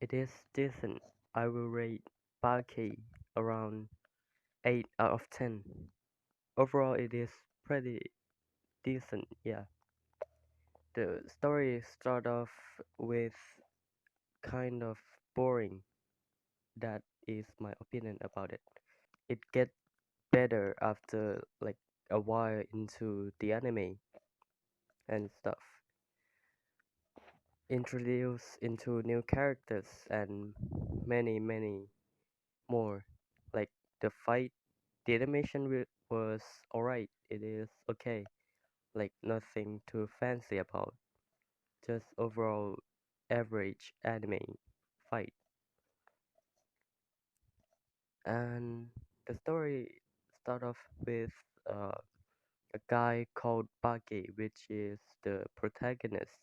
It is decent. I will rate Baki around 8 out of 10. Overall, it is pretty decent, yeah. The story start off with kind of boring. That is my opinion about it. It gets better after like a while into the anime and stuff. Introduce into new characters and many more. Like the fight, the animation was alright. It is okay. Like nothing too fancy about. Just overall average anime fight. And the story start off with uh, a guy called Buggy, which is the protagonist.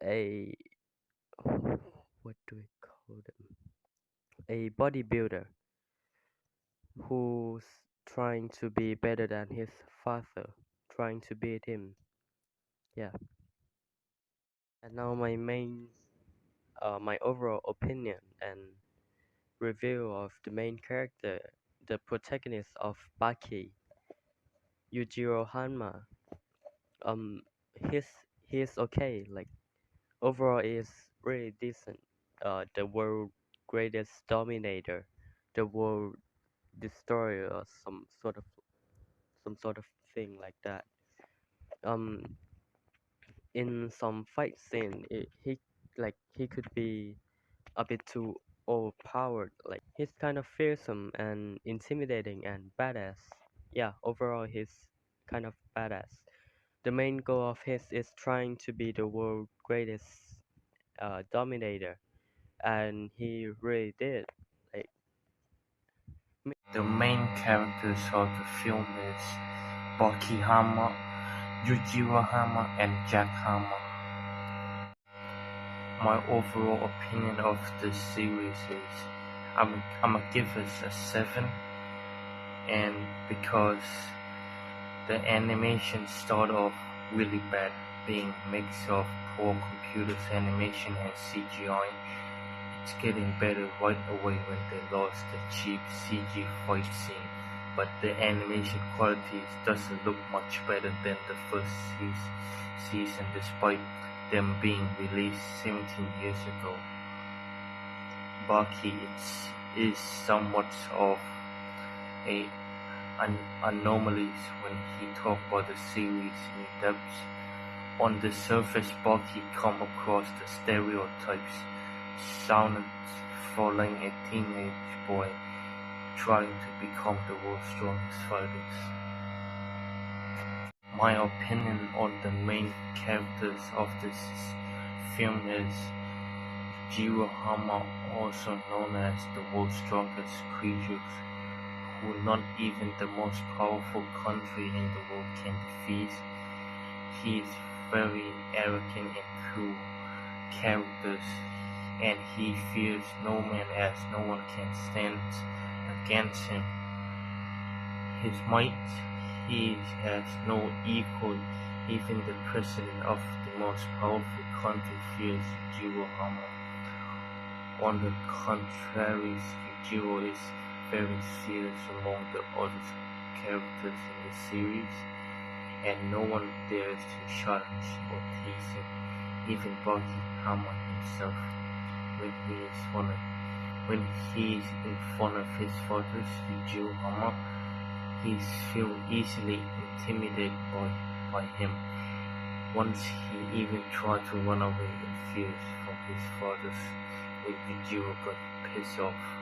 A what do we call them? A bodybuilder who's trying to be better than his father, trying to beat him. Yeah. And now my overall opinion and review of the main character, the protagonist of Baki, Yujiro Hanma. Um, he's he's okay. Like overall, is really decent. The world greatest dominator, the world destroyer, or some sort of thing like that. Um, in some fight scene, he could be a bit too overpowered. Like he's kind of fearsome and intimidating and badass. Yeah, overall he's kind of badass. The main goal of his is trying to be the world's greatest dominator, and he really did. Like The main characters of the film is Baki Hama, Yujiro Hama, and Jack Hama. My overall opinion of the series is I'm gonna give it a 7, and because the animation start off really bad, being a mix of poor computers animation and CGI. It's getting better right away when they lost the cheap CG fight scene, but the animation quality doesn't look much better than the first season despite them being released 17 years ago. Baki is somewhat of a an anomaly when he talks about the series in depth. On the surface, Baki come across the stereotypes, sounded following a teenage boy trying to become the world's strongest fighters. My opinion on the main characters of this film is Jiro Hama, also known as the world's strongest creatures, who not even the most powerful country in the world can defeat. He is very arrogant and cruel characters, and he fears no man as no one can stand against him. His might, he has no equal. Even the president of the most powerful country fears Yujiro Hama. On the contrary, Yujiro is very serious among the other characters in the series, and no one dares to challenge or tease him, even Baki Hama himself. When he is in front of his father, Yujiro Hama, he feels easily intimidated by him. Once he even tried to run away in fear from his father when Yujiro got pissed off.